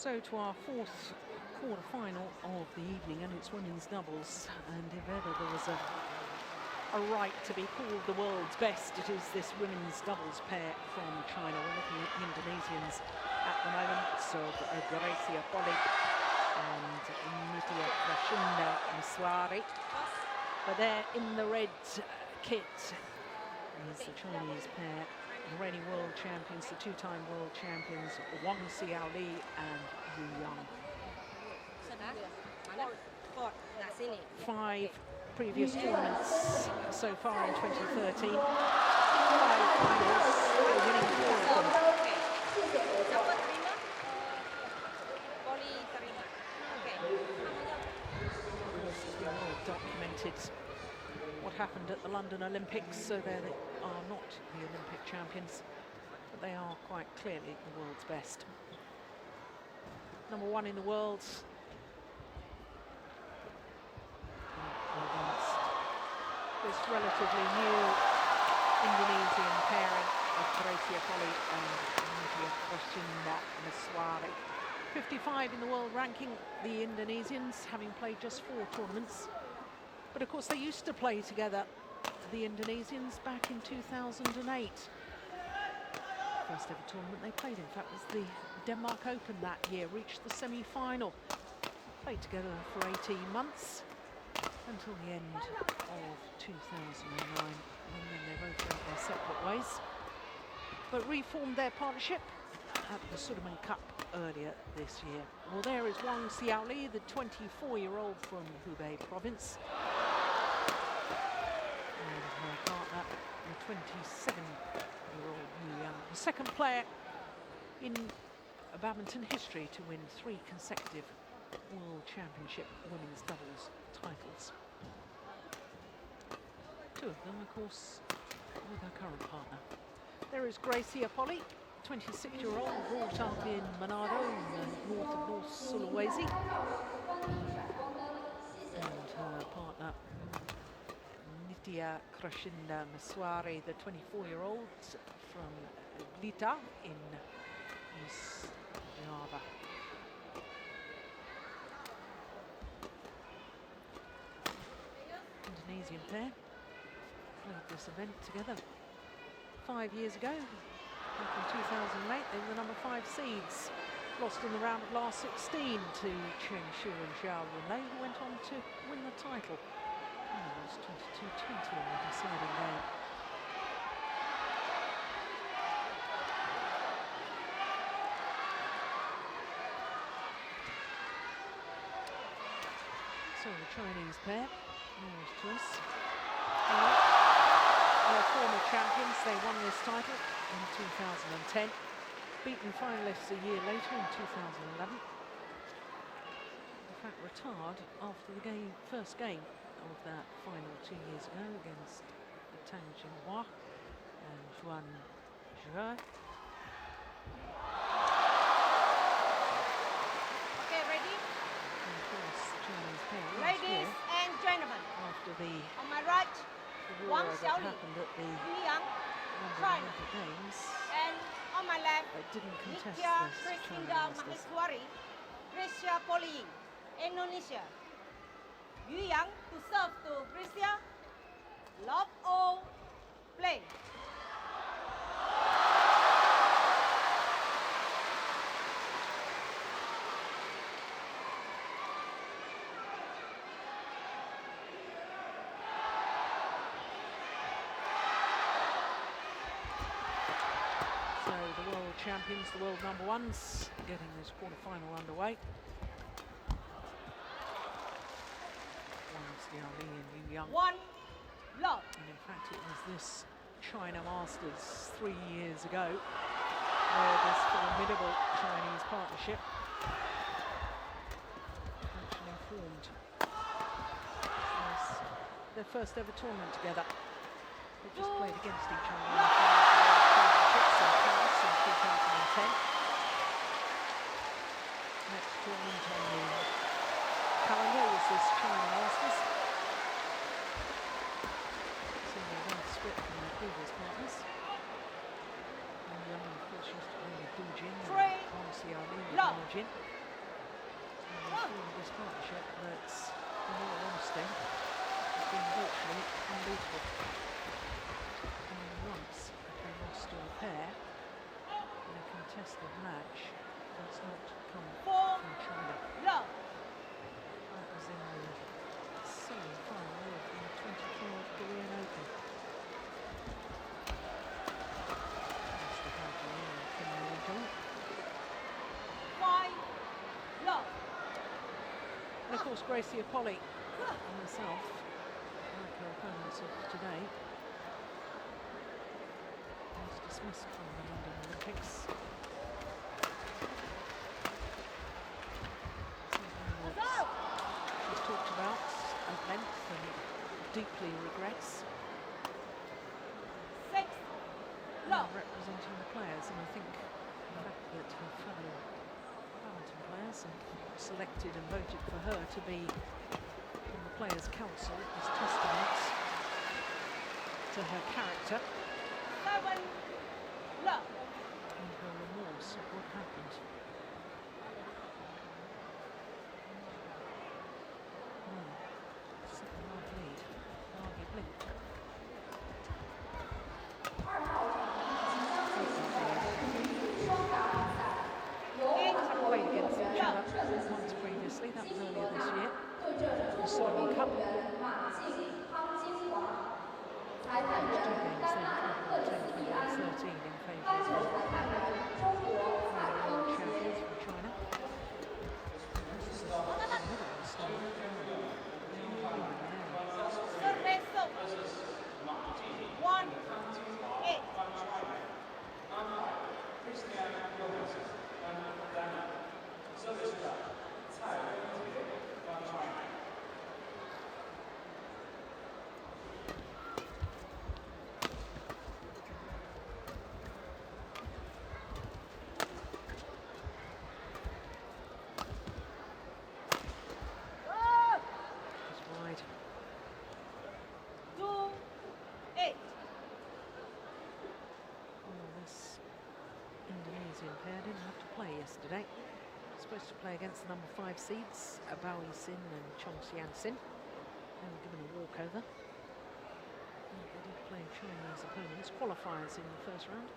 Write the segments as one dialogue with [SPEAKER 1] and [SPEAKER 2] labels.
[SPEAKER 1] So to our fourth quarter-final of the evening, and it's women's doubles. And if ever there was a right to be called the world's best, it is this women's doubles pair from China. We're looking at the Indonesians at the moment. So Greysia G.Polii and Nitya K.Maheswari. But they're in the red kit is the Chinese pair, the reigning world champions, the two-time world champions, Wang, Xiaoli and Yang. 5 previous tournaments so far in 2013. 5 finals, winning 4 of them. It's been well documented what happened at the London Olympics, so they are not the Olympic champions, but they are quite clearly the world's best. Number 1 in the world against this relatively new Indonesian pairing of Greysia G.Polii and Krishinda. 55 in the world ranking, the Indonesians, having played just 4 tournaments. But of course they used to play together, the Indonesians, back in 2008. First ever tournament they played, in fact, was the Denmark Open that year, reached the semi-final. Played together for 18 months until the end of 2009, and then they both went their separate ways. But reformed their partnership at the Sudirman Cup earlier this year. Well, there is Wang Xiaoli, the 24-year-old from Hubei province. And her partner, the 27-year-old Yang, the second player in badminton history to win 3 consecutive World Championship women's doubles titles. 2 of them, of course, with her current partner. There is Greysia G.Polii, 26-year-old, brought up in Manado, in the north of North Sulawesi. And her partner, Nitya K.Maheswari, the 24-year-old from Blitar in East Java. Indonesian pair played this event together 5 years ago. Back in 2008, they were the number 5 seeds. Lost in the round of last 16 to Changzhou and Xiaoli, who went on to win the title. And it was 22-20 in the deciding game. So the Chinese pair, nearest to us. They're former champions. They won this title in 2010. Beaten finalists a year later in 2011. In fact, retired after the first game of that final 2 years ago against Changzhou and Changzhou.
[SPEAKER 2] Okay, ready?
[SPEAKER 1] And of course, the Chinese pair
[SPEAKER 2] Ladies and gentlemen,
[SPEAKER 1] after the
[SPEAKER 2] on my right,
[SPEAKER 1] war
[SPEAKER 2] Wang
[SPEAKER 1] that
[SPEAKER 2] Xiaoli,
[SPEAKER 1] happened at the
[SPEAKER 2] Yang,
[SPEAKER 1] London
[SPEAKER 2] China.
[SPEAKER 1] Olympic Games,
[SPEAKER 2] And on my left,
[SPEAKER 1] but didn't contest
[SPEAKER 2] Nitya
[SPEAKER 1] this China
[SPEAKER 2] Krishinda
[SPEAKER 1] Masters.
[SPEAKER 2] Maheswari, Greysia G.Polii, Indonesia. Yang to serve to Greysia. Love all, play.
[SPEAKER 1] So the world champions, the world number 1s, getting this quarter-final underway. Wang Xiaoli and Yang.
[SPEAKER 2] One, love.
[SPEAKER 1] And in fact, it was this China Masters 3 years ago where this formidable Chinese partnership actually formed their first ever tournament together. They just played against each other in the championships in Paris in 2010. Next tournament on the calendar was this China Masters. So they were split from their previous partners. And of course, used to play with Beijing. Xiaoli with
[SPEAKER 2] Love.
[SPEAKER 1] margin. This partnership that's, in all honesty, has been virtually unbeatable. Only once have they lost to a pair in a contested match that's not come from China.
[SPEAKER 2] Love.
[SPEAKER 1] That was in the semi-final of the 2012 Korean Open. Mr. Hadley and Kim Jong.
[SPEAKER 2] 5 love.
[SPEAKER 1] And of course, G.Polii and herself, like her opponents of today, was dismissed from the London Olympics. Something that she's talked about at length and deeply regrets.
[SPEAKER 2] 6 love.
[SPEAKER 1] Representing the players, and I think the fact that her fellow Badminton players have selected and voted for her to be on the Players' Council is testament to her character
[SPEAKER 2] 7 love.
[SPEAKER 1] and her remorse of what happened. Second half lead, arguably. Played against each other once previously, that was earlier this year, the Solomon Cup. Two games then, 10-13 in favour of the world champions from China. This is the middle of the stand.
[SPEAKER 2] Service over. 1-8.
[SPEAKER 1] It's wide.
[SPEAKER 2] 2-8.
[SPEAKER 1] Well, this Indonesian pair didn't have to play yesterday. Supposed to play against the number 5 seeds, OSIM and Changzhou. They were given a walkover. And they did play Chinese opponents, qualifiers in the first round.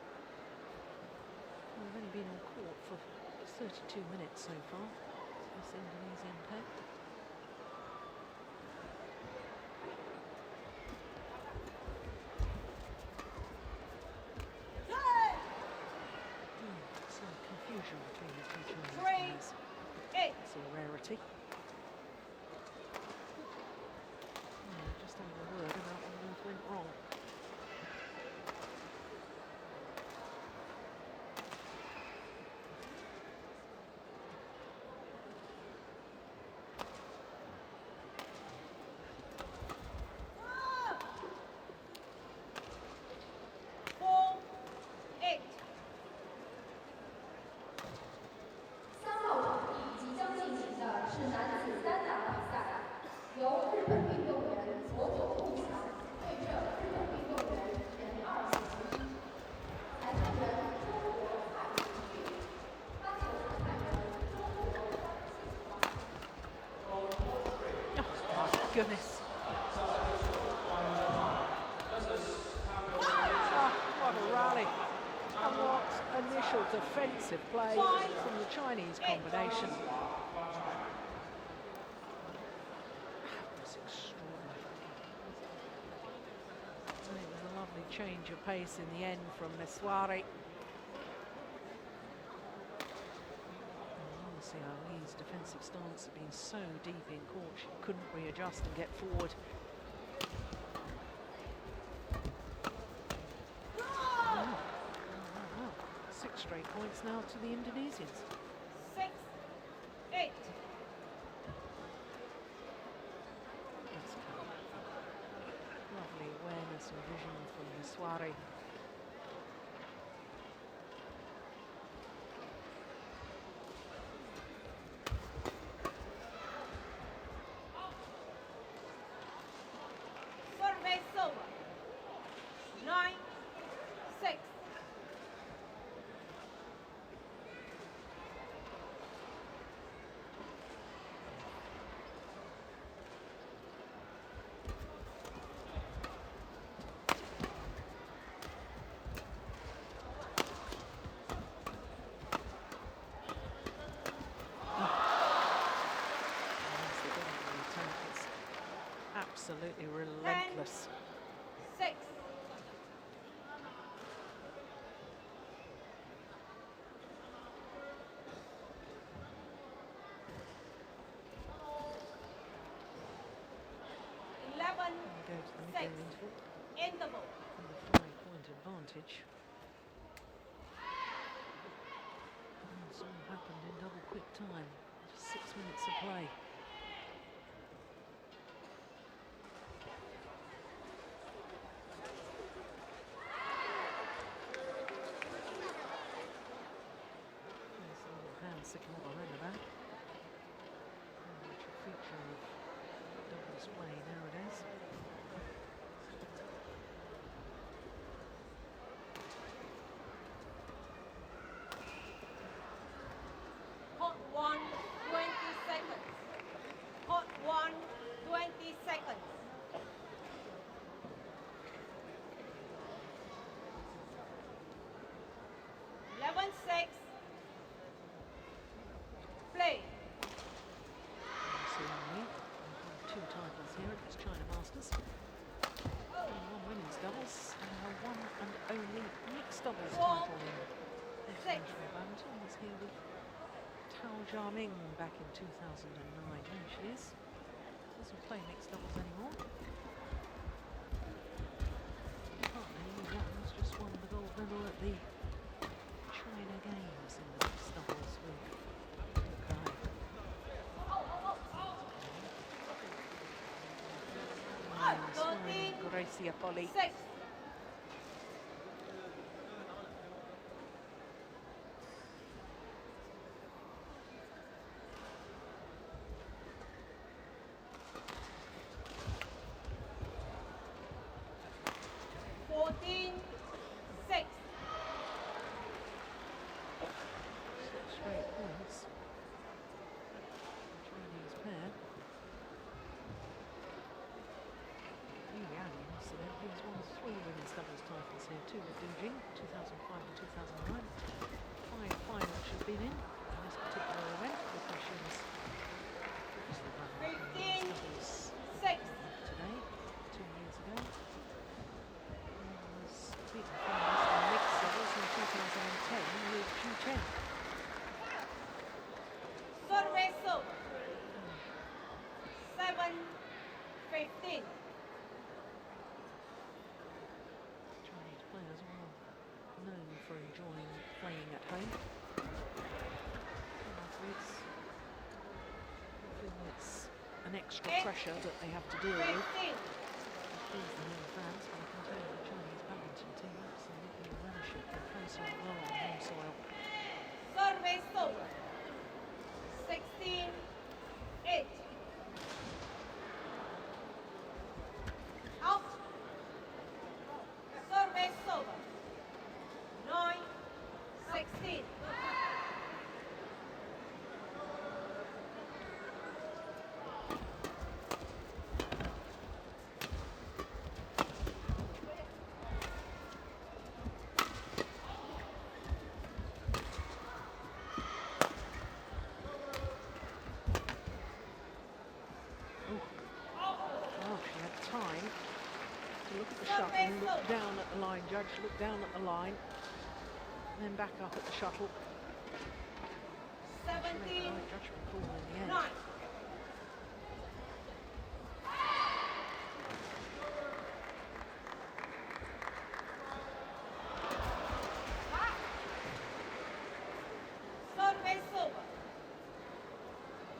[SPEAKER 1] Well, they've only been on court for 32 minutes so far, this Indonesian pair. Some confusion between the two Chinese
[SPEAKER 2] 3-8.
[SPEAKER 1] players. It's a rarity. Just having a word about when both went wrong. Goodness. What a rally. And what initial defensive play from the Chinese combination. That was extraordinary. And it was a lovely change of pace in the end from Maheswari. Xiaoli's defensive stance had been so deep in court, she couldn't readjust and get forward. Wow. 6 straight points now to the Indonesians.
[SPEAKER 2] 6-8.
[SPEAKER 1] That's lovely awareness and vision from Maheswari.
[SPEAKER 2] Service over. 9-6.
[SPEAKER 1] Absolutely relentless.
[SPEAKER 2] 6.
[SPEAKER 1] Go to the middle interval.
[SPEAKER 2] Interval.
[SPEAKER 1] And a 5-point advantage. And it's all happened in double quick time. Just 6 minutes of play. There's a little hand sticking up behind the back. Which a feature of doubles play nowadays.
[SPEAKER 2] Hot 1, 20 seconds. Hot 1, 20 seconds. 11-6. Play.
[SPEAKER 1] Xiaoli, two titles here at this China Masters. One women's doubles and her one and only mixed doubles title in international badminton was here with Changzhou back in 2009. There she is. Doesn't play mixed doubles anymore. Partner Wang just won the gold medal at the China Games in the mixed doubles with N.K.Maheswari. G.Polii.
[SPEAKER 2] 6.
[SPEAKER 1] Straight points. Chinese pair. Xiaoli, incidentally, has won 3 women's doubles titles here too with Beijing, 2005 and 2009. 5 finals she's been in this particular event because she was obviously running women's doubles today, 2 years ago. And was beaten finalist in mixed doubles in 2010 with G.Polii.
[SPEAKER 2] Sorveso. 7-15.
[SPEAKER 1] Chinese players are well known for enjoying playing at home. And athletes feel it's an extra pressure that they have to deal with.
[SPEAKER 2] 15.
[SPEAKER 1] Please the home fans, but I can tell you the Chinese badminton team absolutely relish it. They play so well on home soil.
[SPEAKER 2] Sorveso. 16-8. Out. Sorveso. 9-16.
[SPEAKER 1] Oh, she had time to look at the shuttle and look down at the line, judge, look down at the line, and then back up at the shuttle. She made the right judgment call in the end.
[SPEAKER 2] 9. Sorveso.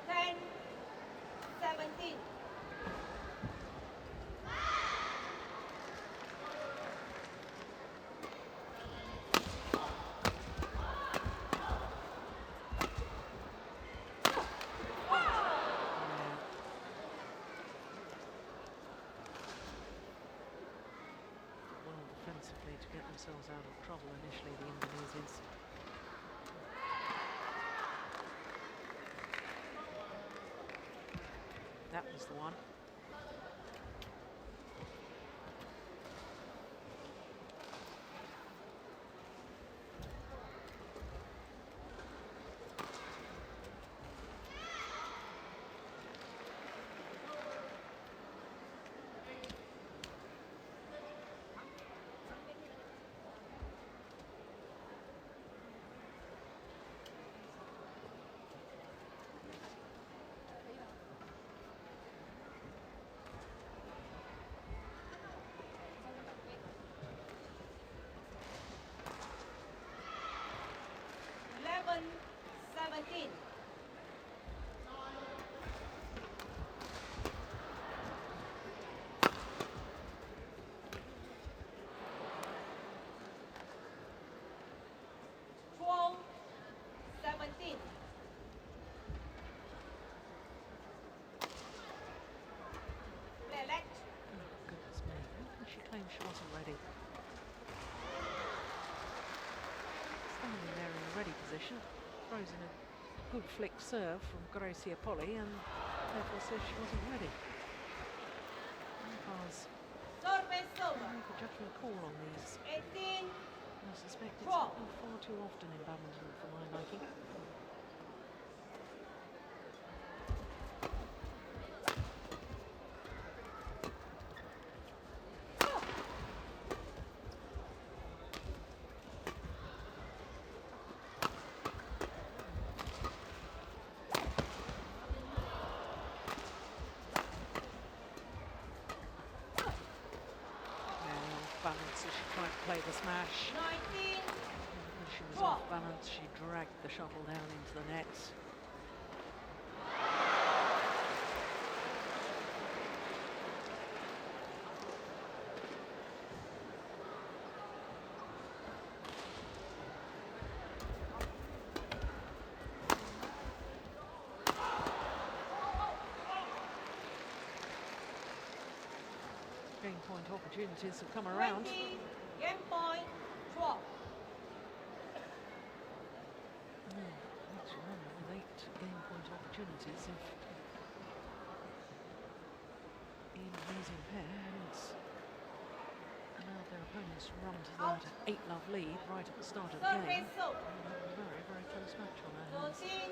[SPEAKER 2] 10-17.
[SPEAKER 1] Well defensively to get themselves out of trouble initially, the Indonesians. That was the one.
[SPEAKER 2] 17. Twelve, 17. Play-lect.
[SPEAKER 1] Oh, goodness me. How can she claim she wasn't ready? Standing there in a ready position, throws in a good flick serve from G.Polii and therefore says she wasn't ready. Umpires
[SPEAKER 2] Service over.
[SPEAKER 1] make a judgment call on these.
[SPEAKER 2] 18.
[SPEAKER 1] I suspect it's
[SPEAKER 2] Draw.
[SPEAKER 1] happened far too often in badminton for my liking. Balance as she tried to play the smash.
[SPEAKER 2] 19.
[SPEAKER 1] When she was
[SPEAKER 2] Draw.
[SPEAKER 1] off balance, she dragged the shuttle down into the nets. Game point opportunities have come around.
[SPEAKER 2] 20. Game point. Draw.
[SPEAKER 1] That's one with 8 game point opportunities if the Indonesian pair hadn't allowed their opponents to run to that 8-love lead right at the start of the game.
[SPEAKER 2] Service over.
[SPEAKER 1] Very, very close match on our hands.
[SPEAKER 2] 14.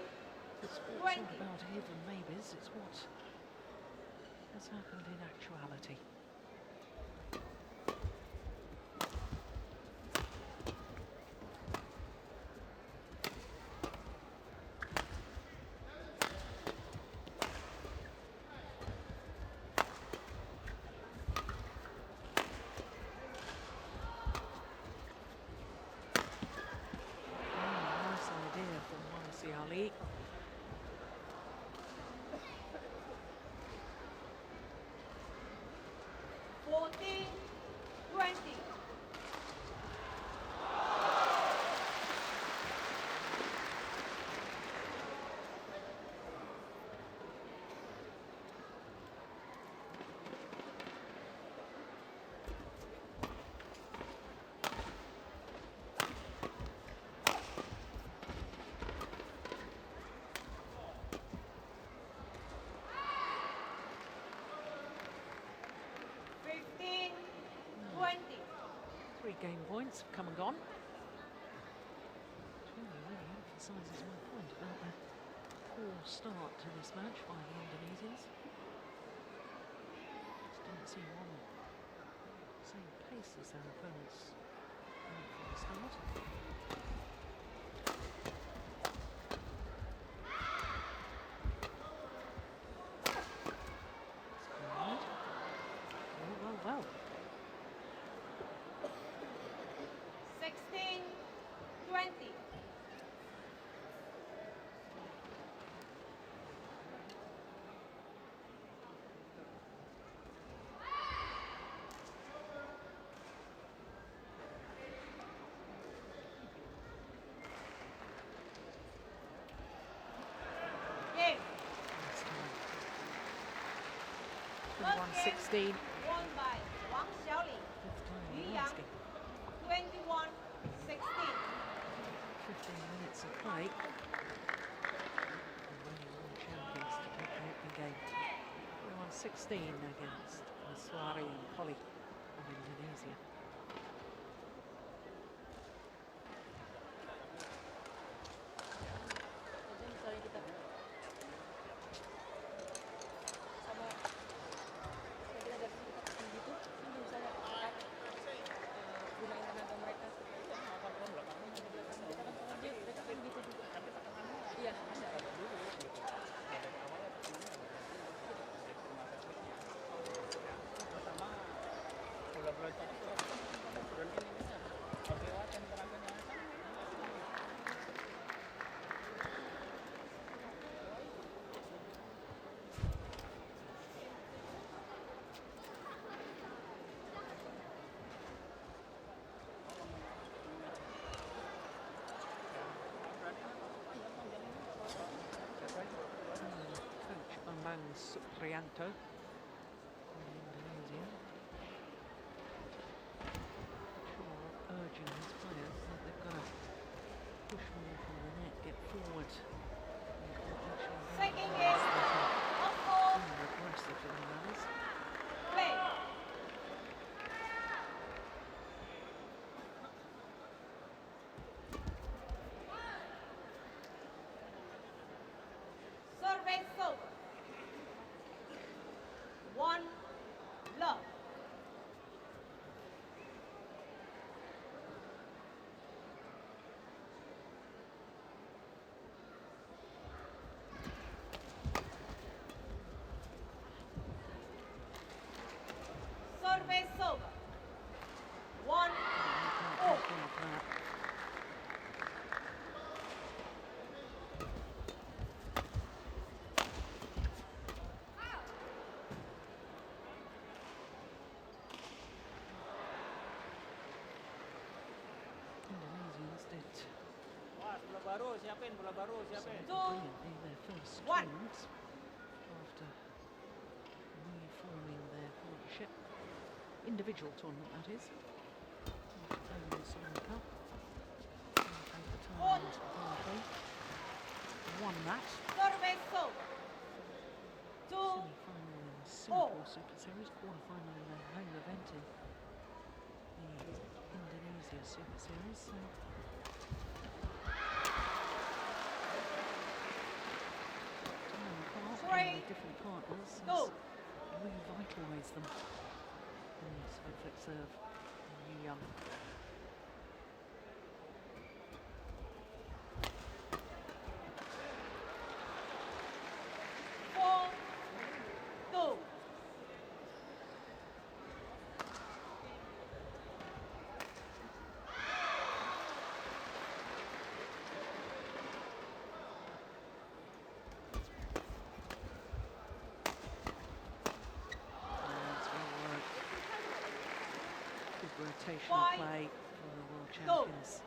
[SPEAKER 1] It's sport's
[SPEAKER 2] 20.
[SPEAKER 1] not about if and maybes, it's what has happened in actuality. Nice idea from Xiaoli.
[SPEAKER 2] Fourteen, 20. Fifteen, 20.
[SPEAKER 1] 3 game points have come and gone. Which really emphasises my point about the poor start to this match by the Indonesians. Just didn't seem on the same pace as their opponents from the start. Well.
[SPEAKER 2] 16, 20. Game.
[SPEAKER 1] 21-16.
[SPEAKER 2] Won by Wang Xiaoli.
[SPEAKER 1] Fifth time
[SPEAKER 2] Nitya.
[SPEAKER 1] asking.
[SPEAKER 2] 21, 16.
[SPEAKER 1] 15 minutes of play. And only one champions to take the opening game. 21-16 against Maheswari and Polii of Indonesia. Supriyanto from Indonesia. Sure, urging his players that they've got to push more from the net, get forward.
[SPEAKER 2] Second game,
[SPEAKER 1] Aggressive in the rallies.
[SPEAKER 2] play. Service over. 1 love. Service over. 1 all.
[SPEAKER 1] Indonesians did
[SPEAKER 3] Bola baru, siapin bola baru, siapin.
[SPEAKER 1] brilliantly their first
[SPEAKER 2] One.
[SPEAKER 1] tournament after reforming their partnership. Individual tournament, that is. After playing the OSIM Cup. And played the Thailand Zimbabwe. Won that.
[SPEAKER 2] Service over. 2
[SPEAKER 1] Semi-final in the Singapore Super Series, quarter-final in the home event in the Indonesia Super Series. So time apart, playing with different partners has revitalised them. And side flip serve, Yu Young.
[SPEAKER 2] 4 2.
[SPEAKER 1] That's well worked. Good rotational
[SPEAKER 2] Five.
[SPEAKER 1] play for the world champions.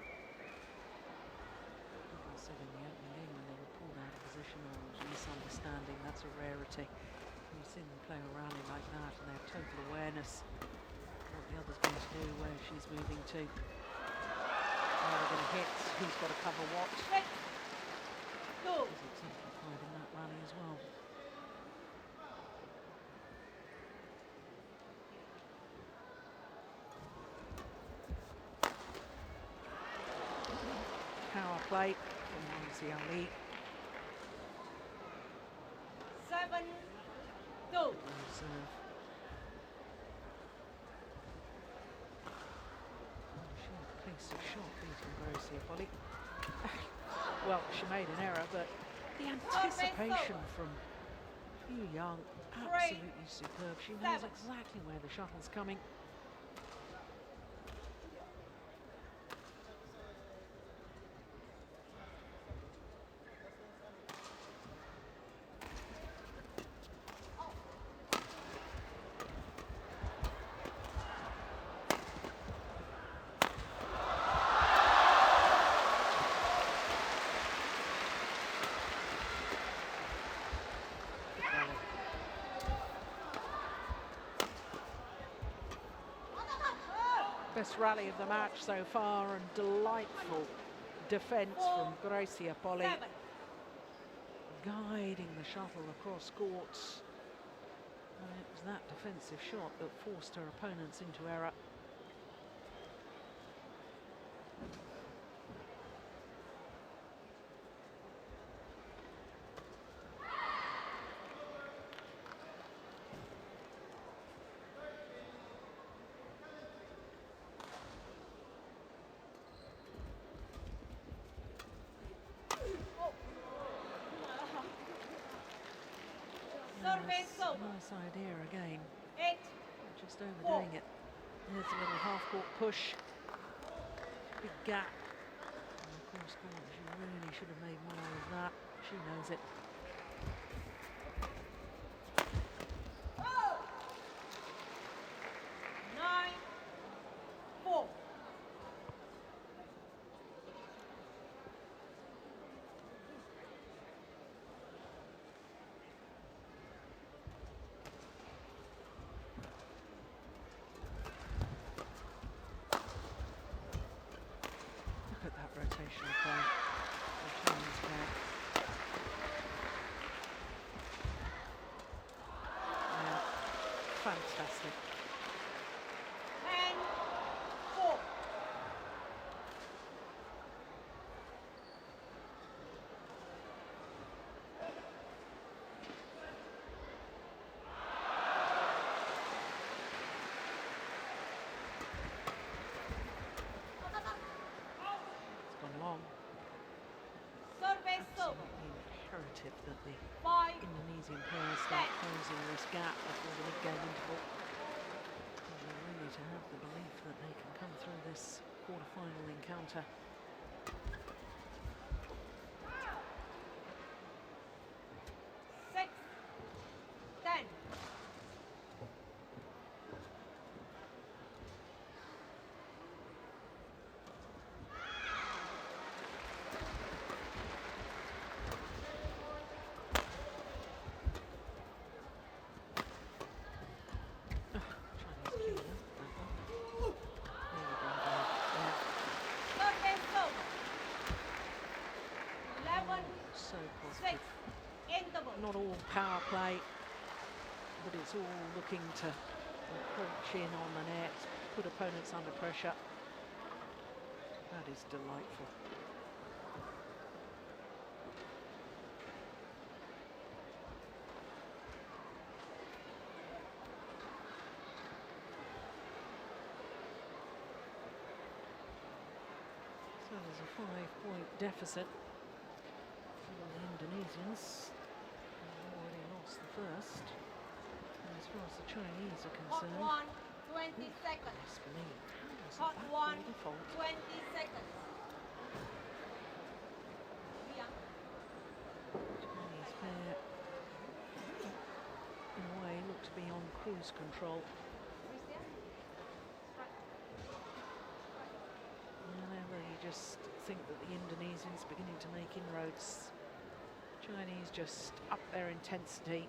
[SPEAKER 1] People said in the opening game when they were pulled out of position or there was a misunderstanding, that's a rarity. You've seen them play a rally like that and they have total awareness of what the other's going to do, where she's moving to, where they're going to hit, who's got to cover what.
[SPEAKER 2] 6 2.
[SPEAKER 1] Is exemplified in that rally as well. Power play from Xiaoli.
[SPEAKER 2] 7 2.
[SPEAKER 1] Reserve. She had a piece of shot beating G.Polii. Well, she made an error, but the anticipation from Yu Young, absolutely superb. She knows exactly where the shuttle's coming. Best rally of the match so far, and delightful defence from Greysia.Polii,
[SPEAKER 2] 7.
[SPEAKER 1] guiding the shuttle across courts. And it was that defensive shot that forced her opponents into error.
[SPEAKER 2] Service over.
[SPEAKER 1] Nice idea again,
[SPEAKER 2] 8
[SPEAKER 1] just overdoing it. There's a little half-court push, big gap. And of course, she really should have made more of that. She knows it.
[SPEAKER 2] Oh! 9 4.
[SPEAKER 1] fantastic.
[SPEAKER 2] 10-4.
[SPEAKER 1] It's gone long.
[SPEAKER 2] Service over.
[SPEAKER 1] Absolutely imperative that the
[SPEAKER 2] 5.
[SPEAKER 1] Indonesian players start closing this gap before the mid-game interval. And they really to have the belief that they can come through this quarter-final encounter.
[SPEAKER 2] Six, 10.
[SPEAKER 1] Chinese killer, that one. There we go, yeah.
[SPEAKER 2] Service over. 11,
[SPEAKER 1] So
[SPEAKER 2] 6.
[SPEAKER 1] positive.
[SPEAKER 2] Interval.
[SPEAKER 1] Not all power play, but it's all looking to encroach in on the net, put opponents under pressure. That is delightful. So there's a 5-point deficit for the Indonesians. They've already lost the first. And as far as the Chinese are
[SPEAKER 2] Hot
[SPEAKER 1] concerned,
[SPEAKER 2] 1, 20 seconds.
[SPEAKER 1] yes, believe. How was
[SPEAKER 2] Hot
[SPEAKER 1] that
[SPEAKER 2] 1,
[SPEAKER 1] ball default?
[SPEAKER 2] 20 seconds. Liang.
[SPEAKER 1] Chinese pair, in a way, look to be on cruise control.
[SPEAKER 2] Greysia.
[SPEAKER 1] Whenever you just think that the Indonesians beginning to make inroads, Chinese just up their intensity.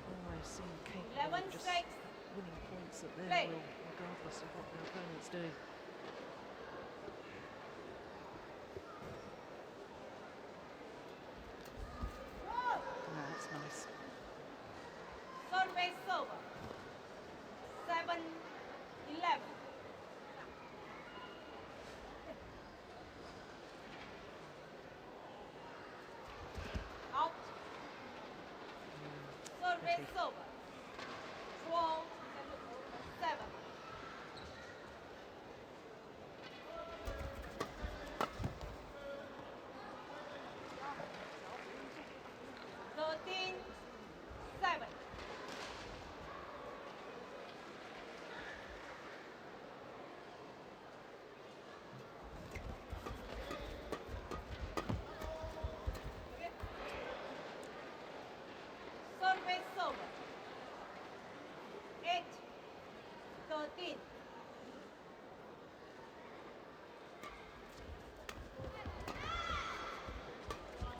[SPEAKER 1] Always seem capable
[SPEAKER 2] 11,
[SPEAKER 1] of just
[SPEAKER 2] 6.
[SPEAKER 1] winning points at their
[SPEAKER 2] Play.
[SPEAKER 1] will, regardless of what their opponents do. That's nice.
[SPEAKER 2] Service over. 7, 11. Out. Service
[SPEAKER 1] Pity.
[SPEAKER 2] over. 12, 7. Thirteen, 7. Service over. 8, 13.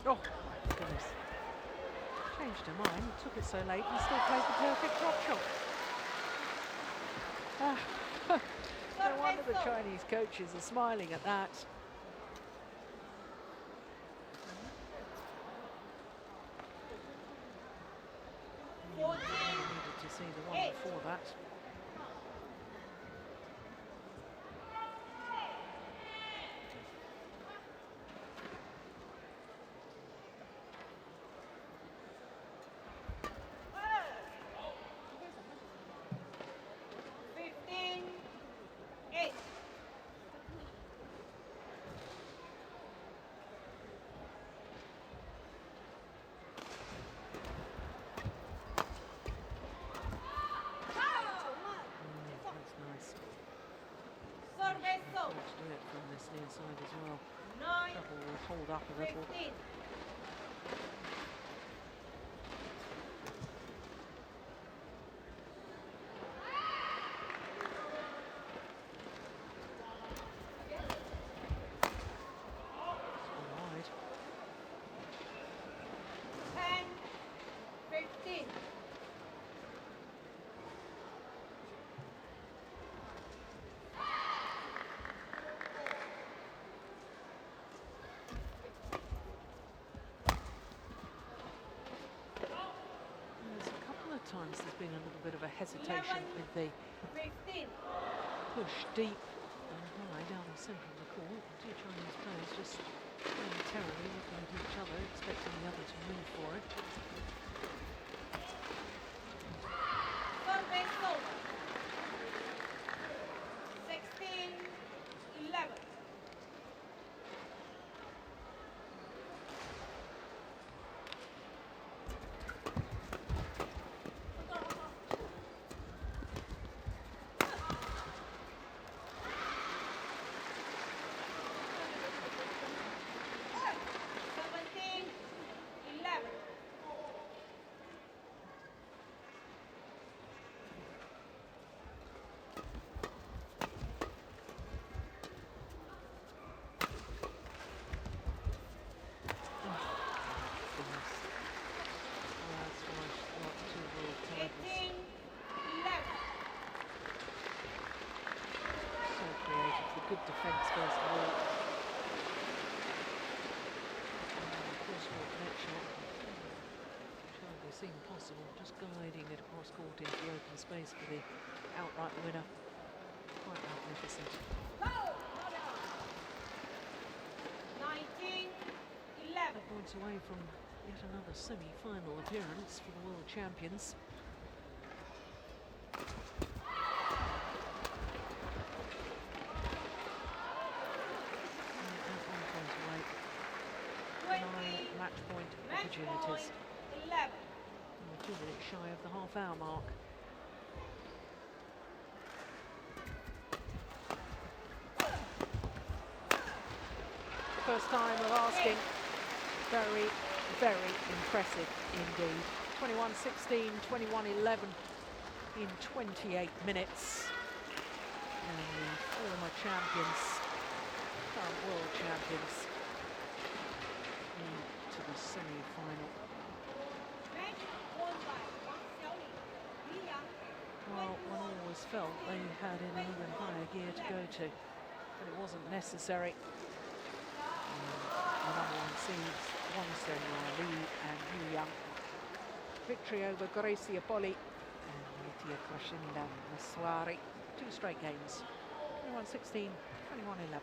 [SPEAKER 1] Oh, my goodness. Changed her mind, took it so late and still played the perfect drop shot. No wonder the Chinese coaches are smiling at that. You really needed to see the one before that. That's nice.
[SPEAKER 2] Service
[SPEAKER 1] Trying
[SPEAKER 2] over.
[SPEAKER 1] to do it from this near side as well.
[SPEAKER 2] 9,
[SPEAKER 1] Trouble will hold up a little.
[SPEAKER 2] 15.
[SPEAKER 1] It's wide.
[SPEAKER 2] 10, 15.
[SPEAKER 1] times there's been a little bit of a hesitation with the
[SPEAKER 2] 15.
[SPEAKER 1] push deep and high down the centre of the court. Two Chinese players just momentarily looking at each other, expecting the other to move for it.
[SPEAKER 2] Service over. 16-11.
[SPEAKER 1] Good defence first of all. Cross-court net shot. Which hardly seemed possible. Just guiding it across court into the open space for the outright winner. Quite magnificent.
[SPEAKER 2] 19-11.
[SPEAKER 1] Points away from yet another semi-final appearance for the world champions. Match point opportunities.
[SPEAKER 2] 11.
[SPEAKER 1] We're 2 minutes shy of the half-hour mark. First time of asking. Very, very impressive indeed. 21-16, 21-11 in 28 minutes. And the former champions, current world champions, to the semi-final.
[SPEAKER 2] Match won by Wang, Xiaoli, Yang.
[SPEAKER 1] Well, one always felt they had an even higher gear to go to, but it wasn't necessary. The number one seeds, G.Polii and Yang. Victory over Greysia, G.Polii and Nitya, Krishinda, Maheswari. 2 straight games. 21-16, 21-11.